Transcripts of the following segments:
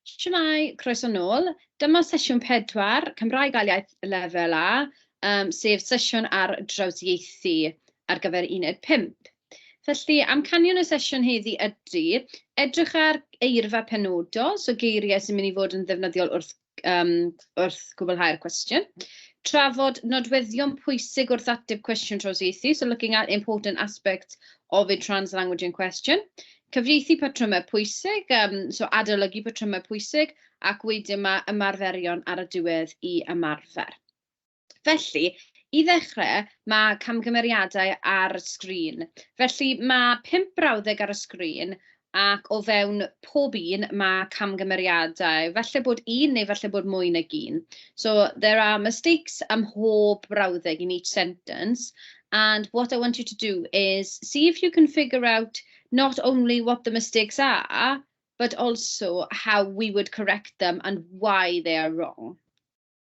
Shwmae, croeso nôl. Dyma sesiwn 4, Cymraeg a Iaith lefel A, sef sesiwn ar drawsieithu ar gyfer uned 5. Felly, amcanion y sesiwn heddi ydy, edrych ar eirfa penodol, so geiriau sy'n mynd i fod yn ddefnyddiol wrth gwblhau'r cwestiwn. Trafod nodweddion pwysig wrth ateb cwestiwn trawsieithu, so looking at important aspects of a trans-language in question. Cyfieithu patrymau pwysig, so adolygu patrymau pwysig, ac wedyn mae ymarferion ar y diwedd i ymarfer. Felly, i ddechrau, mae camgymeriadau ar y sgrin. Felly, mae 5 brawddeg ar y sgrin, ac o fewn pob un mae camgymeriadau. Falle bod un neu falle bod mwy nag un. So, there are mistakes am mhob brawddeg in each sentence. And what I want you to do is see if you can figure out not only what the mistakes are, but also how we would correct them and why they are wrong.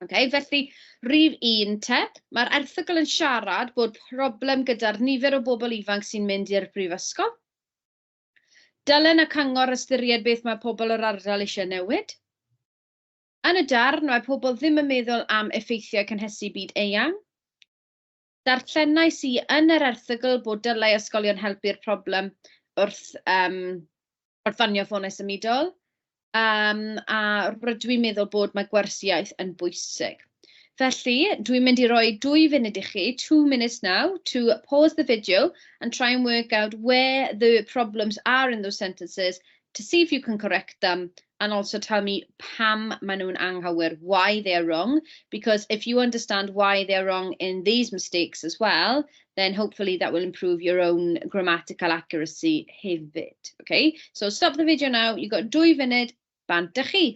Okay, felly, rhif 1 te, mae'r erthygl yn siarad bod problem gyda'r nifer o bobl ifanc sy'n mynd i'r brifysgol. Dylen y cyngor ystyried beth mae pobl o'r ardal eisiau newid. Yn y darn, mae pobl ddim yn meddwl am effeithiau cynhesu byd eang. Darllenau sy'n yn yr erthygl bod dylai ysgolion helpu'r problem wrth orffanio ffonau symudol. A rydw i'n meddwl bod mae gwersiaeth yn bwysig. Felly, dwi'n mynd i roi 2 funud i chi, 2 minutes now, to pause the video and try and work out where the problems are in those sentences to see if you can correct them and also tell me pam maen nhw'n anghywir, why they're wrong, because if you understand why they're wrong in these mistakes as well, then hopefully that will improve your own grammatical accuracy hefyd. Okay, so stop the video now, you've got 2 funud, bant â chi.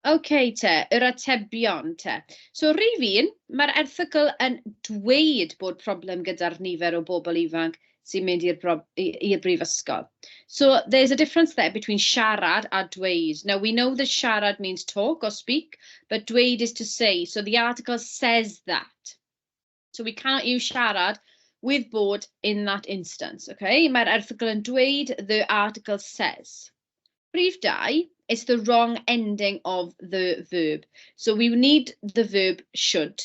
OK te, yr atebion te. So rhif 1, mae'r erthygl yn dweud bod problem gyda'r nifer o bobl ifanc sy'n mynd i'r brifysgol. So there's a difference there between siarad a dweud. Now we know that siarad means talk or speak, but dweud is to say. So the article says that. So we cannot use siarad with bod in that instance. Okay? Mae'r erthygl yn dweud, the article says. Rhif 2, it's the wrong ending of the verb. So we need the verb should,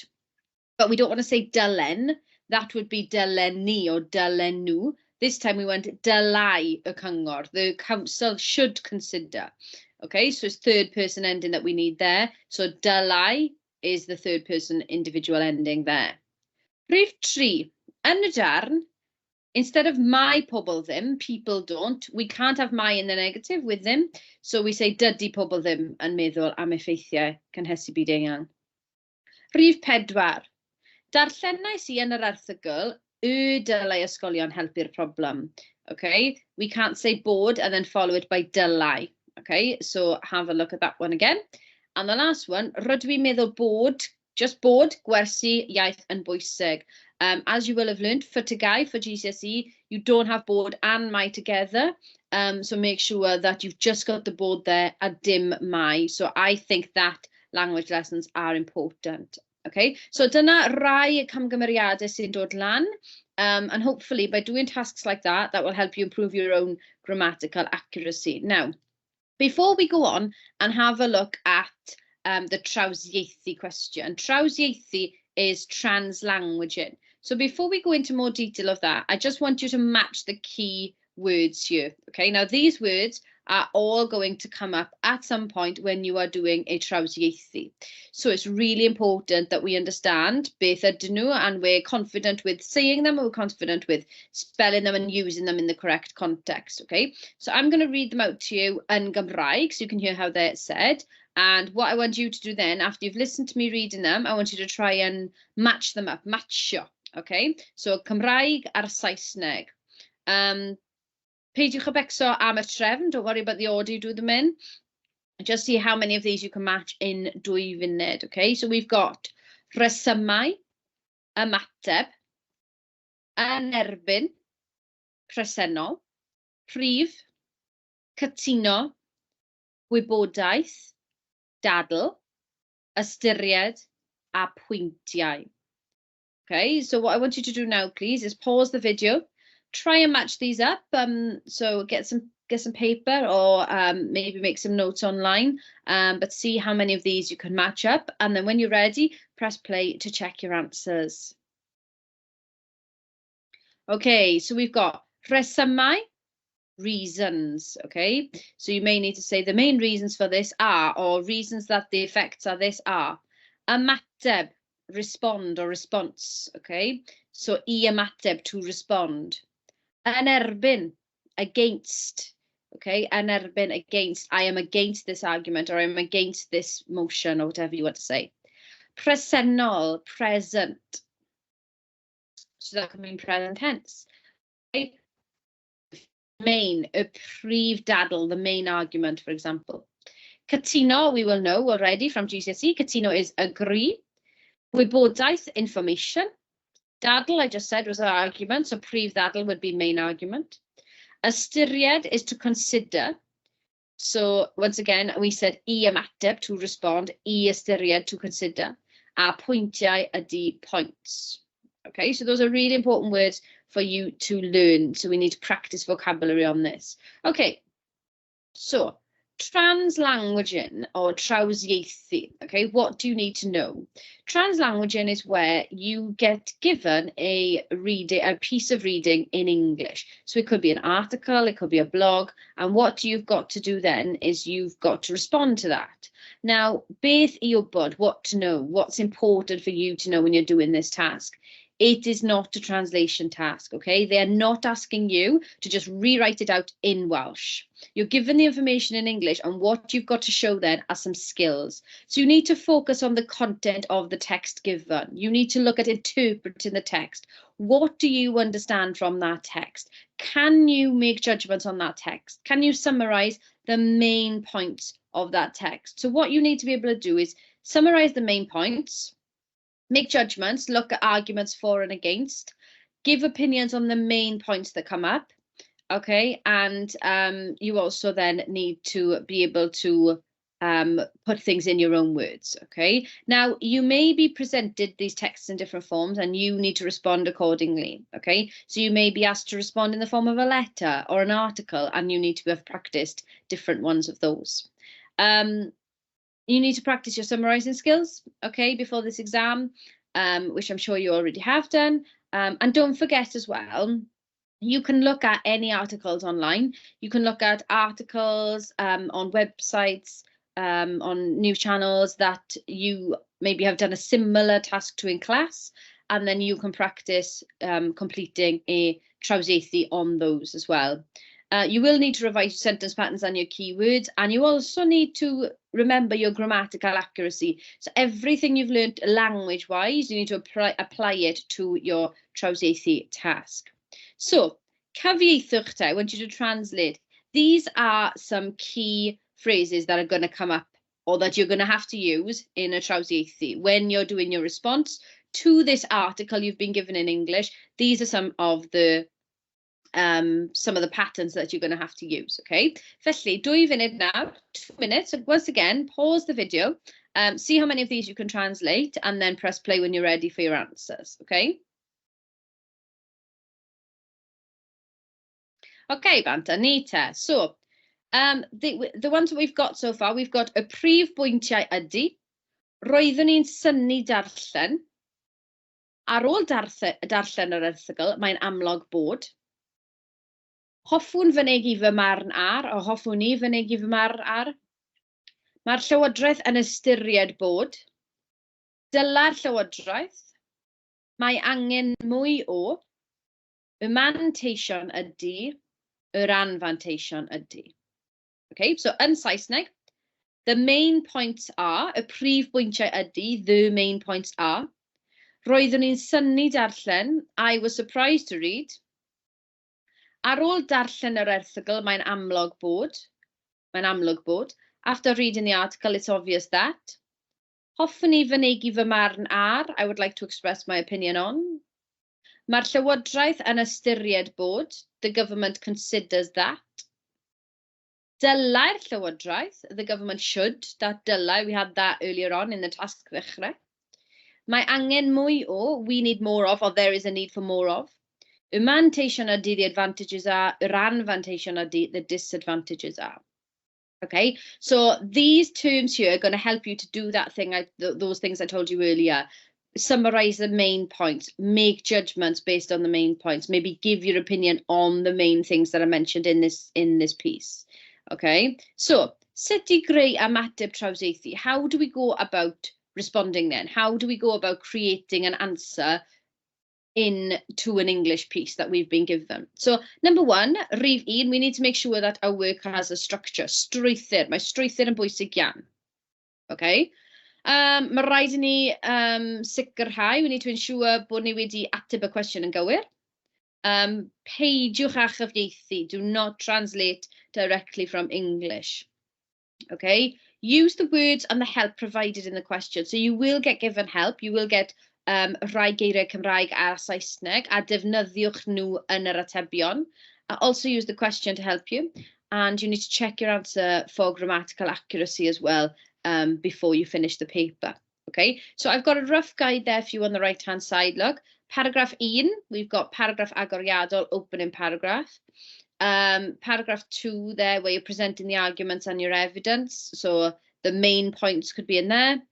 but we don't want to say dylen. That would be dyleni or dylenw. This time we want dylai y cyngor. The council should consider. Okay, so it's third person ending that we need there. So dylai is the third person individual ending there. Rhif 3, yn y darn, instead of my pobl ddim, people don't, we can't have my in the negative with them, so we say dydy pobl ddim yn meddwl am effeithiau cynhesu byd eang. Rhif 4. Darllenau sy'n yn yr erthygl, dylai ysgolion helpu'r problem. Okay, we can't say bod and then follow it by dylai. Okay, so have a look at that one again. And the last one, rydw i'n meddwl bod, just bod, gwersi, iaith yn bwysig. As you will have learned, for TGAU, for GCSE, you don't have bod and my together. So make sure that you've just got the bod there, a dim my. So I think that language lessons are important. Okay, so dyna rai camgymeriadau sy'n dod lan. And hopefully by doing tasks like that, that will help you improve your own grammatical accuracy. Now, before we go on and have a look at the Trawsieithu question. Trawsieithu is trans-languaging. So before we go into more detail of that, I just want you to match the key words here. Okay, now these words are all going to come up at some point when you are doing a Trawsieithu. So it's really important that we understand beth ydyn nhw and we're confident with saying them, or we're confident with spelling them and using them in the correct context. Okay, so I'm going to read them out to you in Gymraeg so you can hear how they're said. And what I want you to do then, after you've listened to me reading them, I want you to try and match them up, matcho. Okay, so Cymraeg ar Saesneg. Peidiwch a becso am y trefn, don't worry about the order you do them in. Just see how many of these you can match in 2 funud. Okay, so we've got rhesymau, ymateb, yn erbyn, presennol, prif, cytuno, gwybodaeth, dadl, ystyried a pwyntiau. Okay, so what I want you to do now, please, is pause the video, try and match these up. So get some paper or maybe make some notes online, but see how many of these you can match up. And then when you're ready, press play to check your answers. Okay, so we've got rhesymau, reasons. Okay, so you may need to say the main reasons for this are, or reasons that the effects are this are. Ymateb, respond or response. Okay, so I ymateb, to respond. Yn erbyn, against. Okay, yn erbyn, against. I am against this argument, or I am against this motion, or whatever you want to say. Presennol, present. So that can mean present tense. Okay? Main, y prif dadl, the main argument, for example. Cytuno, we will know already from GCSE. Cytuno is agree. Wybodaeth, information. Dadl, I just said, was an argument, so prif dadl would be main argument. Ystyried is to consider. So once again, we said I ymateb, to respond, I ystyried, to consider. A pwyntiau ydy points. Okay, so those are really important words for you to learn. So we need to practice vocabulary on this. Okay, so translanguaging or Trawsieithu. Okay, what do you need to know? Translanguaging is where you get given a piece of reading in English. So it could be an article, it could be a blog, and what you've got to do then is you've got to respond to that. Now, beth I wybod, what to know, what's important for you to know when you're doing this task. It is not a translation task, okay? They are not asking you to just rewrite it out in Welsh. You're given the information in English, and what you've got to show then are some skills. So you need to focus on the content of the text given. You need to look at interpreting the text. What do you understand from that text? Can you make judgments on that text? Can you summarize the main points of that text? So what you need to be able to do is summarize the main points, make judgments, look at arguments for and against, give opinions on the main points that come up, okay? And you also then need to be able to put things in your own words, okay? Now, you may be presented these texts in different forms and you need to respond accordingly, okay? So you may be asked to respond in the form of a letter or an article, and you need to have practiced different ones of those. You need to practice your summarising skills, okay, before this exam, which I'm sure you already have done. And don't forget as well, you can look at any articles online. You can look at articles on websites, on news channels that you maybe have done a similar task to in class, and then you can practice completing a Trawsieithu on those as well. You will need to revise your sentence patterns and your keywords, and you also need to remember your grammatical accuracy. So everything you've learned language-wise, you need to apply it to your Trawsieithu task. So, cyfieithwch te, I want you to translate. These are some key phrases that are going to come up, or that you're going to have to use in a Trawsieithu when you're doing your response to this article you've been given in English. These are some of the patterns that you're going to have to use, okay? Felly, 2 funud now, 2 minutes. So once again, pause the video, see how many of these you can translate, and then press play when you're ready for your answers, okay? Okay, Banta, ni te. So, the ones that we've got so far, we've got y prif bwyntiau ydy, roeddwn ni'n synnu darllen, ar ôl darllen yr erthygl, mae'n amlwg bod, hoffwn fynegi fy marn ar, o hoffwn ni fynegi fy marn ar. Mae'r Llywodraeth yn ystyried bod. Dyla'r Llywodraeth. Mae angen mwy o. Y manteision ydy. Yr anfanteision ydy. Okay, so yn Saesneg, the main points are, y prif bwyntiau ydy, the main points are. Roeddwn ni'n synnu darllen. I was surprised to read. Ar ôl darllen yr erthygl, mae'n amlwg bod. Mae'n amlwg bod. After reading the article, it's obvious that. Hoffwn i fynegi fy marn ar. I would like to express my opinion on. Mae'r Llywodraeth yn ystyried bod. The government considers that. Dylai'r Llywodraeth. The government should. That dylai. We had that earlier on in the task ddechrau. Mae angen mwy o, we need more of, or there is a need for more of. Y mantation ydy, the advantages are. Yr anfantation ydy, the disadvantages are. Okay, so these terms here are going to help you to do that thing, those things I told you earlier. Summarize the main points, make judgments based on the main points, maybe give your opinion on the main things that are mentioned in this piece. Okay, so sut I greu ymateb trawsieithu? How do we go about responding then? How do we go about creating an answer into an English piece that we've been given? So number one, rhif 1, we need to make sure that our work has a structure. Strwythur, mae strwythur yn bwysig iawn. Okay. Mae rhaid i ni sicrhau, we need to ensure bod ni wedi ateb y cwestiwn yn gywir. Peidiwch â chyfieithu, do not translate directly from English. Okay, use the words and the help provided in the question. So you will get given help, you will get rhai geiriau Cymraeg a Saesneg, a defnyddiwch nhw yn yr atebion. Also use the question to help you, and you need to check your answer for grammatical accuracy as well before you finish the paper. Okay, so I've got a rough guide there for you on the right-hand side. Look, paragraph 1, we've got paragraph agoriadol, opening paragraph. Paragraph 2 there, where you're presenting the arguments and your evidence. So the main points could be in there.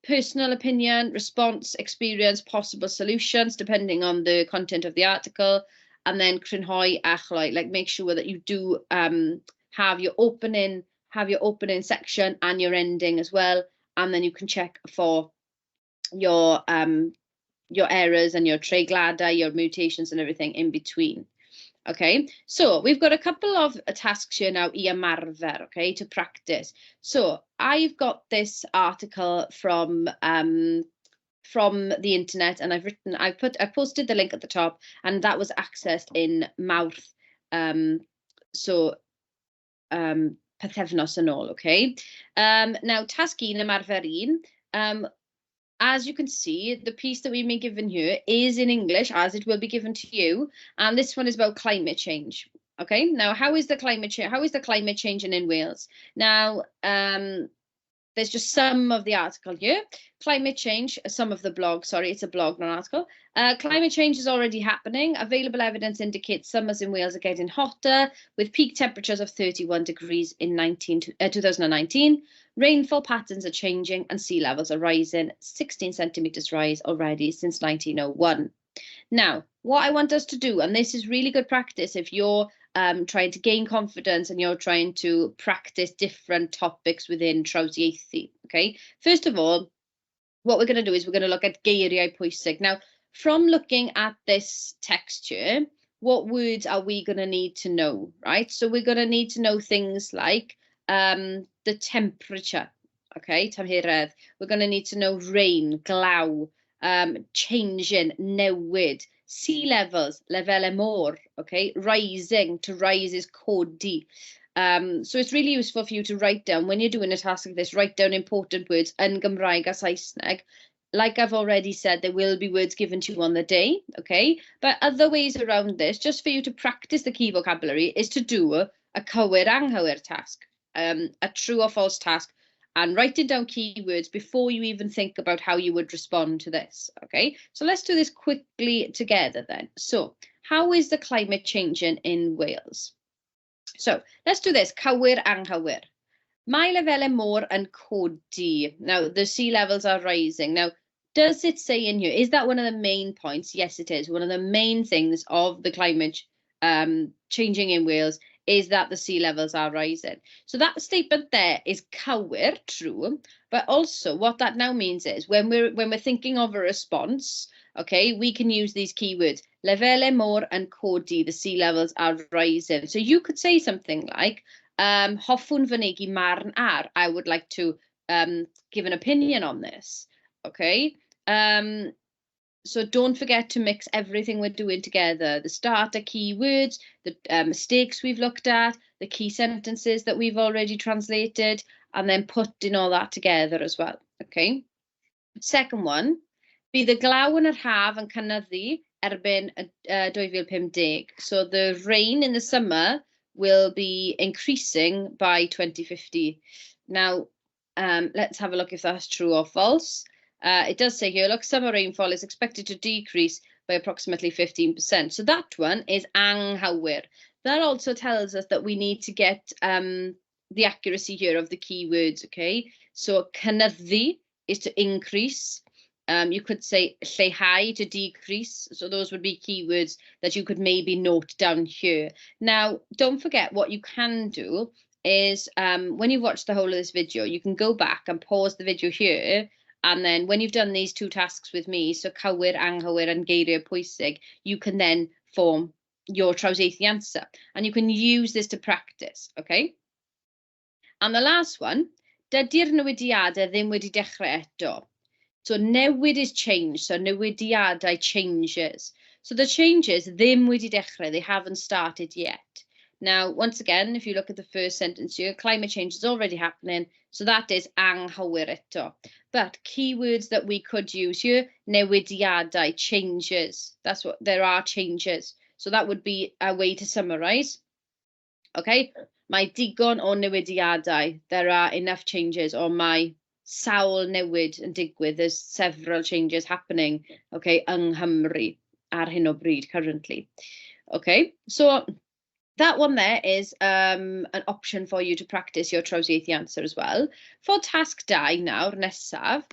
Personal opinion, response, experience, possible solutions, depending on the content of the article. And then crynhoi achloi, like make sure that you do have your opening section and your ending as well. And then you can check for your errors and your treiglada, your mutations and everything in between. Okay, so we've got a couple of tasks here now, I ymarfer, okay, to practice. So I've got this article from the internet, and I posted the link at the top, and that was accessed in Mawrth, pythefnos yn ôl, okay. Now, task 1, ymarfer 1. As you can see, the piece that we've been given here is in English, as it will be given to you. And this one is about climate change. Okay, now how is the climate changing in Wales? Now, there's just some of the article here. Climate change, some of the blog, sorry, it's a blog, not an article. Climate change is already happening. Available evidence indicates summers in Wales are getting hotter, with peak temperatures of 31 degrees in 2019. Rainfall patterns are changing and sea levels are rising, 16 centimetres rise already since 1901. Now, what I want us to do, and this is really good practice if you're trying to gain confidence and you're trying to practice different topics within Trawsieithu, okay? First of all, what we're going to do is we're going to look at geiriau pwysig. Now, from looking at this texture, what words are we going to need to know, right? So we're going to need to know things like the temperature, okay, tymheredd. We're going to need to know rain, glaw, changing, newid, sea levels, lefele môr, okay, rising, to rise is codi. So it's really useful for you to write down, when you're doing a task like this, write down important words yn Gymraeg a Saesneg. Like I've already said, there will be words given to you on the day, okay? But other ways around this, just for you to practice the key vocabulary, is to do a cywir anghywir task, a true or false task, and writing down keywords before you even think about how you would respond to this, okay? So let's do this quickly together then. So, how is the climate changing in Wales? So, let's do this, cywir anghywir. Mae lefele môr yn codi. Now, the sea levels are rising. Now, does it say in here, is that one of the main points? Yes, it is. One of the main things of the climate changing in Wales is that the sea levels are rising. So that statement there is cywir, true, but also what that now means is when we're thinking of a response, okay, we can use these keywords. Lefele môr yn codi, the sea levels are rising. So you could say something like, hoffwn fynegi marn ar, I would like to give an opinion on this, okay? So don't forget to mix everything we're doing together. The starter keywords, the mistakes we've looked at, the key sentences that we've already translated, and then putting all that together as well, okay? Second one, bydd y glaw yn yr haf yn cynyddu erbyn 2050. So the rain in the summer will be increasing by 2050. Now, let's have a look if that's true or false. It does say here, look, summer rainfall is expected to decrease by approximately 15%. So that one is anghywir. That also tells us that we need to get the accuracy here of the keywords, okay? So cynyddu is to increase. You could say lleihau, to decrease. So those would be keywords that you could maybe note down here. Now, don't forget what you can do is when you've watched the whole of this video, you can go back and pause the video here. And then when you've done these two tasks with me, so cywir, anghywir, and geiriau pwysig, you can then form your Trawsieithu answer. And you can use this to practice, okay? And the last one, dydy'r newidiadau ddim wedi dechrau eto. So newid is change, so newidiadau changes. So the changes ddim wedi dechrau, they haven't started yet. Now, once again, if you look at the first sentence here, climate change is already happening, so that is anghywir eto. But keywords that we could use here, newidiadau, changes. That's what, there are changes. So that would be a way to summarize. Okay, mae digon o newidiadau, there are enough changes, or mae sawl newid yn digwydd, there's several changes happening, okay, yng Nghymru ar hyn o bryd, currently. Okay, so that one there is an option for you to practice your Trawsieithu answer as well. For task 2 now, nesaf,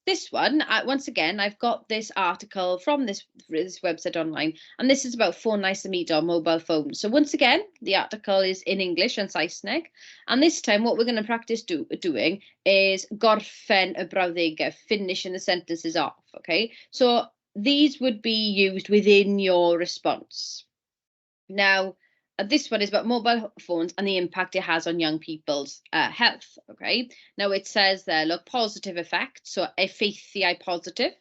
this one, once again, I've got this article from this website online, and this is about ffôn symudo, mobile phones. So once again, the article is in English and Saesneg, and this time what we're going to practice doing is gorffen y brawddegau, finishing the sentences off, okay? So these would be used within your response. Now, this one is about mobile phones and the impact it has on young people's health, okay? Now, it says there, look, positive effects, so effeithiau positive,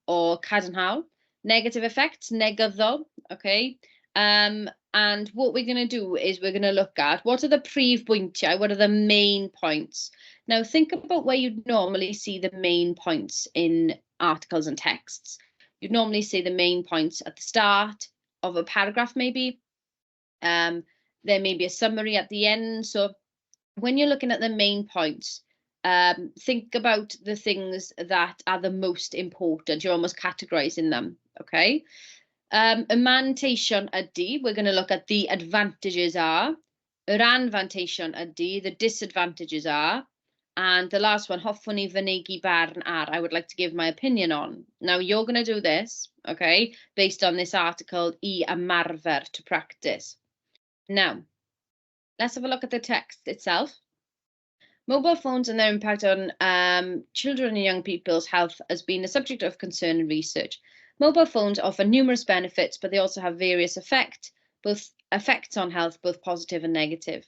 or cadarnhaol. Negative effects, negyddol, okay? And what we're going to do is we're going to look at what are the prif bwyntiau, what are the main points. Now, think about where you'd normally see the main points in articles and texts. You'd normally see the main points at the start of a paragraph, maybe. There may be a summary at the end. So when you're looking at the main points, think about the things that are the most important. You're almost categorizing them, okay? Y manteision ydy, we're going to look at the advantages are. Yr anfanteision ydy, the disadvantages are. And the last one, hoffwn I fynegu barn ar, I would like to give my opinion on. Now, you're going to do this, okay, based on this article, I ymarfer, to practice. Now, let's have a look at the text itself. Mobile phones and their impact on children and young people's health has been a subject of concern and research. Mobile phones offer numerous benefits, but they also have various effects on health, both positive and negative.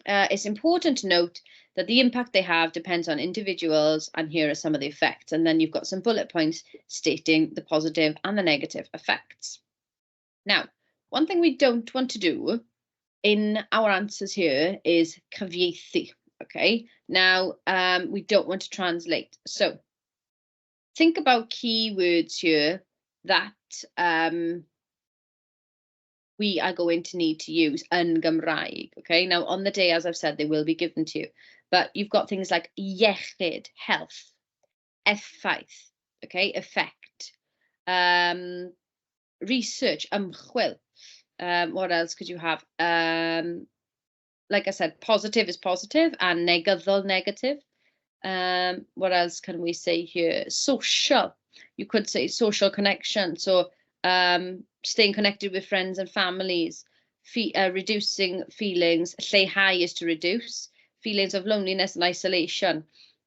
It's important to note that the impact they have depends on individuals, and here are some of the effects. And then you've got some bullet points stating the positive and the negative effects. Now, one thing we don't want to do in our answers here is cyfieithu, okay? Now, we don't want to translate. So think about keywords here that we are going to need to use yn Gymraeg, okay? Now, on the day, as I've said, they will be given to you. But you've got things like iechyd, health, effaith, okay, effect, research, ymchwil. What else could you have? Like I said, positive is positive and negyddol, negative. What else can we say here? Social. You could say social connection. So staying connected with friends and families. Reducing feelings. Lleihau is to reduce feelings of loneliness and isolation.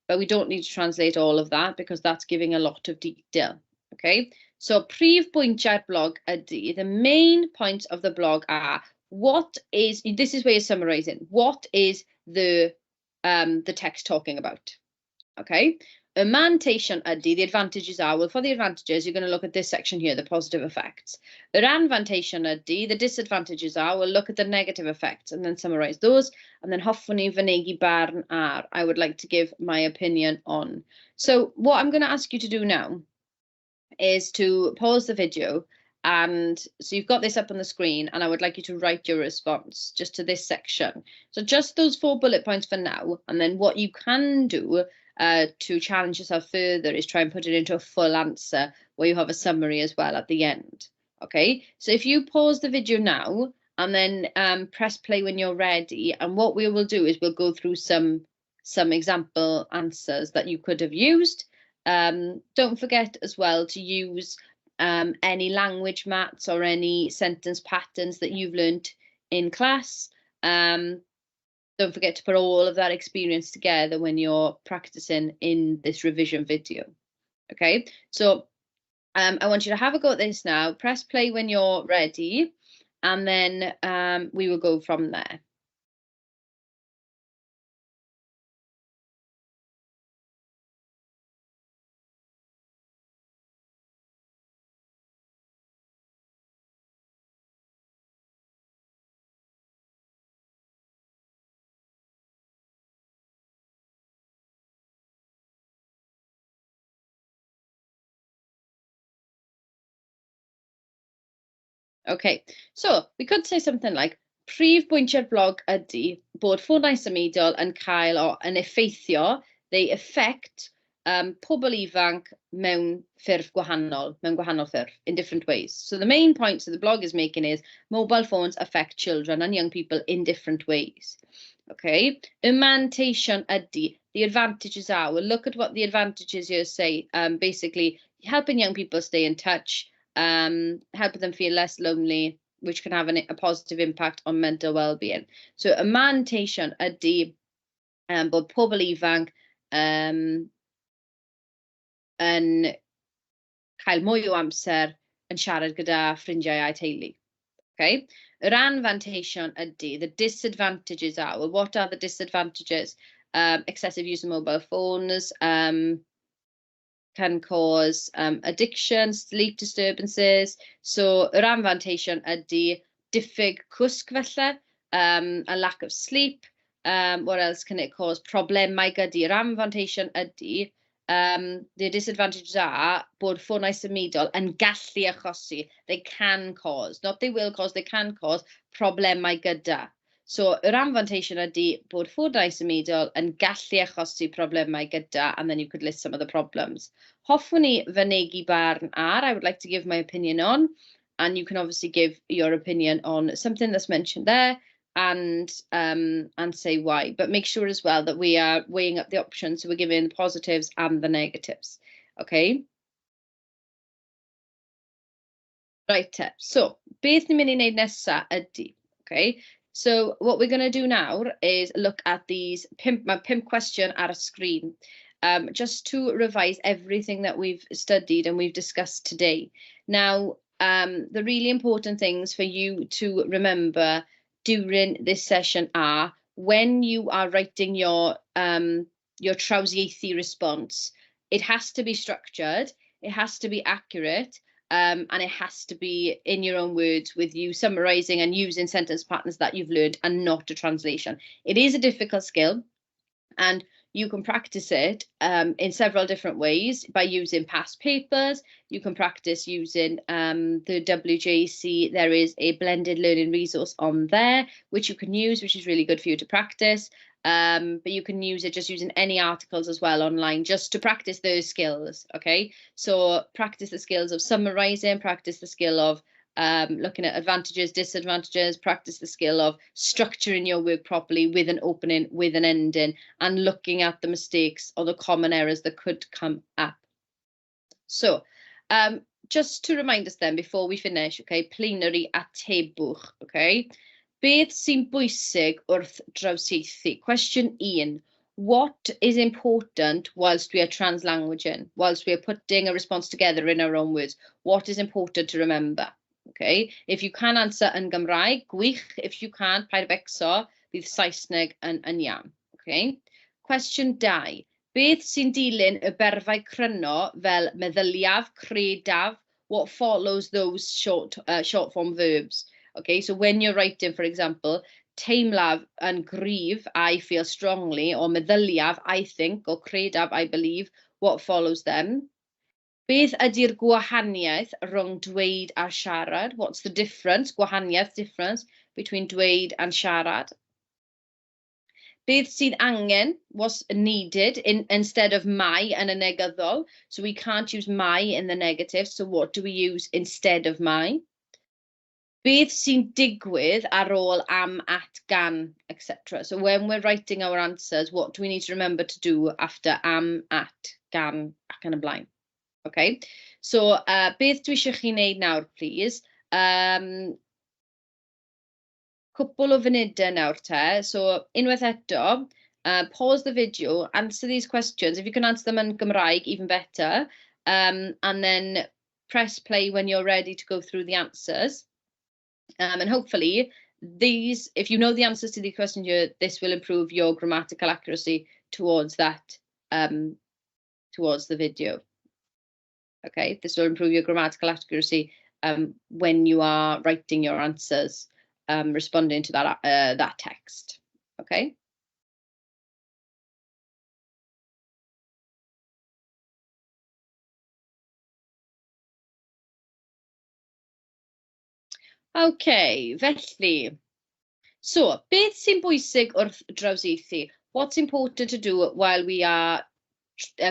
But we don't need to translate all of that because that's giving a lot of detail. Okay. So, prif bwyntiau'r blog ydy, the main points of the blog are, this is where you're summarizing, what is the text talking about, okay? Y manteision ydy, the advantages are, well, for the advantages, you're going to look at this section here, the positive effects. Yr anfanteision ydy, the disadvantages are, we'll look at the negative effects and then summarize those, and then hoffwn I fynegu barn ar, I would like to give my opinion on. So, what I'm going to ask you to do now is to pause the video, and so you've got this up on the screen, and I would like you to write your response just to this section. So just those 4 bullet points for now, and then what you can do to challenge yourself further is try and put it into a full answer where you have a summary as well at the end. Okay, so if you pause the video now and then press play when you're ready, and what we will do is we'll go through some example answers that you could have used. Don't forget as well to use any language mats or any sentence patterns that you've learned in class. Don't forget to put all of that experience together when you're practicing in this revision video. Okay, so I want you to have a go at this now. Press play when you're ready, and then we will go from there. Okay, so we could say something like, prif bwyntiau'r blog ydy bod ffôn isomediol yn cael o yn effeithio, they affect pobl ifanc mewn ffurf gwahanol, in different ways. So the main point that the blog is making is mobile phones affect children and young people in different ways. Okay, ymantation ydy, the advantages are, we'll look at what the advantages here say, basically helping young people stay in touch, helping them feel less lonely, which can have a positive impact on mental well-being. So ymantation ydy bod pobl ifanc yn cael mwy o amser yn siarad gyda ffrindiau a teulu. Okay? Yr anfantation ydy, the disadvantages are, well, what are the disadvantages? Excessive use of mobile phones can cause addiction, sleep disturbances. So yr anfantation ydy diffyg cwsg falle, a lack of sleep. What else can it cause? Problemau gyda'r anfantation ydy, the disadvantages are bod ffônau symudol yn gallu achosi. They can cause, not they will cause, they can cause problemau gyda. So yr anfantation ydy bod ffônau symudol yn gallu achosi problemau gyda, and then you could list some of the problems. Hoffwn i fynegu barn ar, I would like to give my opinion on, and you can obviously give your opinion on something that's mentioned there, and say why, but make sure as well that we are weighing up the options, so we're giving the positives and the negatives. Okay, right, so beth ni'n mynd i wneud nesa ydy, okay, so what we're going to do now is look at these pimp question ar y screen, just to revise everything that we've studied and we've discussed today. Now, the really important things for you to remember during this session are, when you are writing your Trawsieithu response, it has to be structured, it has to be accurate, and it has to be in your own words, with you summarising and using sentence patterns that you've learned and not a translation. It is a difficult skill, and you can practice it in several different ways by using past papers. You can practice using the WJC. There is a blended learning resource on there, which you can use, which is really good for you to practice. But you can use it just using any articles as well online, just to practice those skills. Okay, so practice the skills of summarising, practice the skill of looking at advantages, disadvantages, practice the skill of structuring your work properly with an opening, with an ending, and looking at the mistakes or the common errors that could come up. So, just to remind us then, before we finish, okay, plenary atebwch, okay? Beth sy'n bwysig wrth drawsieithu? Question 1. What is important whilst we are translanguaging, whilst we are putting a response together in our own words? What is important to remember? Okay, if you can answer yn Gymraeg, gwych. If you can't, paid a becso, bydd Saesneg yn iawn. Okay. Question 2. Beth sy'n dilyn y berfau cryno fel meddyliaf, credaf? What follows those short form verbs? Okay, so when you're writing, for example, teimlaf yn gryf, I feel strongly, or meddyliaf, I think, or credaf, I believe, what follows them? Beth ydy'r gwahaniaeth rhwng dweud a siarad? What's the difference, gwahaniaeth, difference, between dweud and siarad? Beth sydd angen, was needed, instead of my yn y negyddol. So we can't use my in the negative. So what do we use instead of my? Beth sy'n digwydd ar ôl am, at, gan, etc. So when we're writing our answers, what do we need to remember to do after am, at, gan, ac yn y blaen? Okay. So beth dwi eisiau chi wneud nawr, please? Cwpl o funudau nawr te. So unwaith eto, pause the video, answer these questions. If you can answer them in Gymraeg, even better. And then press play when you're ready to go through the answers. And hopefully these, if you know the answers to the question here, this will improve your grammatical accuracy towards that, towards the video. Okay, this will improve your grammatical accuracy when you are writing your answers, responding to that that text. Okay. Okay, felly. So, beth sy'n bwysig wrth drawsieithu? What's important to do while we are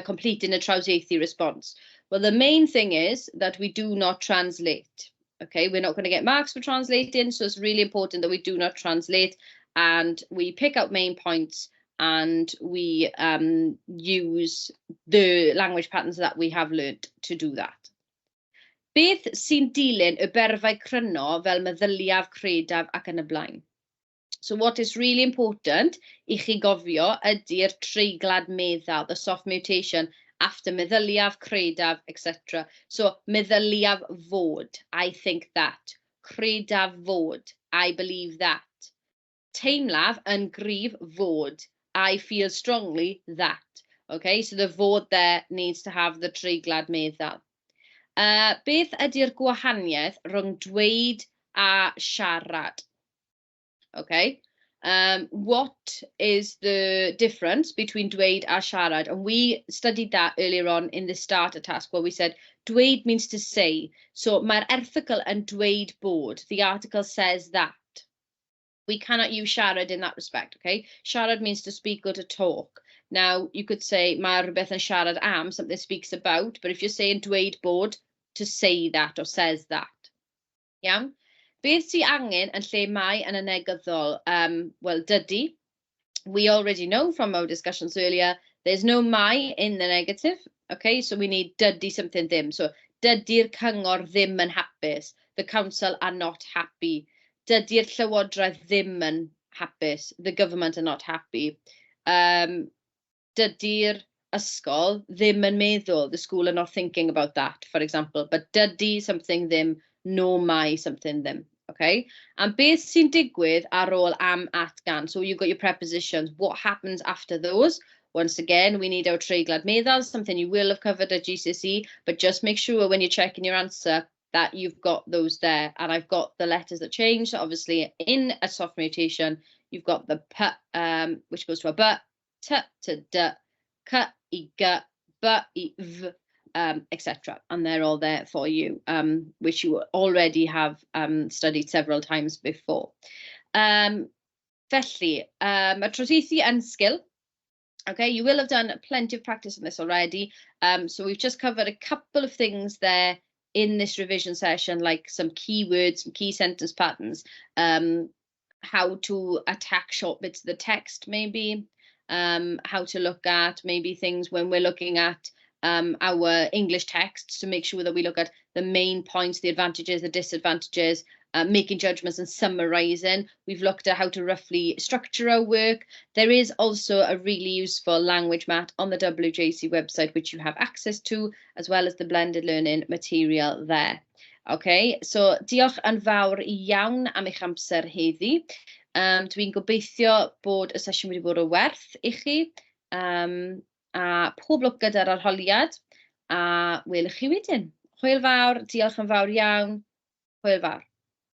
completing a Trawsieithu response? Well, the main thing is that we do not translate. Okay, we're not going to get marks for translating, so it's really important that we do not translate, and we pick out main points and we use the language patterns that we have learned to do that. Beth sy'n dilyn y berfau cryno fel meddyliaf, credaf ac yn y blaen? So what is really important I chi gofio ydy'r treiglad meddal, the soft mutation after meddyliaf, credaf, etc. So meddyliaf fod, I think that. Credaf fod, I believe that. Teimlaf yn gryf fod, I feel strongly that. Okay, so the fod there needs to have the treiglad meddal. Beth ydy'r gwahaniaeth rhwng dweud a siarad? Okay, what is the difference between dweud a siarad? And we studied that earlier on in the starter task where we said dweud means to say. So mae'r erthygl yn dweud bod. The article says that. We cannot use siarad in that respect, okay? Siarad means to speak or to talk. Now, you could say mae rhywbeth yn siarad am, something speaks about, but if you're saying dweud bod, to say that or says that. Iawn? Beth sy angen yn lle mai yn y negyddol? Well, dydy. We already know from our discussions earlier, there's no mai in the negative. Okay, so we need dydy something ddim. So, dydy'r cyngor ddim yn hapus. The council are not happy. Dydy'r llywodraeth ddim yn hapus. The government are not happy. Dydy'r ysgol ddim yn meddwl. The school are not thinking about that, for example. But dydy something ddim, no mai something ddim. Okay, and beth sy'n digwydd ar ôl am, at, gan. So you've got your prepositions. What happens after those? Once again, we need our treiglad meddal, something you will have covered at GCSE, but just make sure when you're checking your answer that you've got those there. And I've got the letters that change. So obviously in a soft mutation, you've got the p, which goes to a b, t to d, k I g, b I v, etc. And they're all there for you, which you already have studied several times before. Felly, a Trawsieithu yn skill. Okay, you will have done plenty of practice on this already. So we've just covered a couple of things there in this revision session, like some keywords, some key sentence patterns, how to attack short bits of the text, maybe, how to look at maybe things when we're looking at our English texts to make sure that we look at the main points, the advantages, the disadvantages, making judgments and summarizing. We've looked at how to roughly structure our work. There is also a really useful language mat on the WJC website, which you have access to, as well as the blended learning material there. Okay, so diolch yn fawr iawn am eich amser heddi. Dwi'n gobeithio bod y sesiwn wedi bod o werth I chi. A pob lwc gyda'r arholiad, a welwch chi wedyn. Hwyl fawr, diolch yn fawr iawn, hwyl fawr.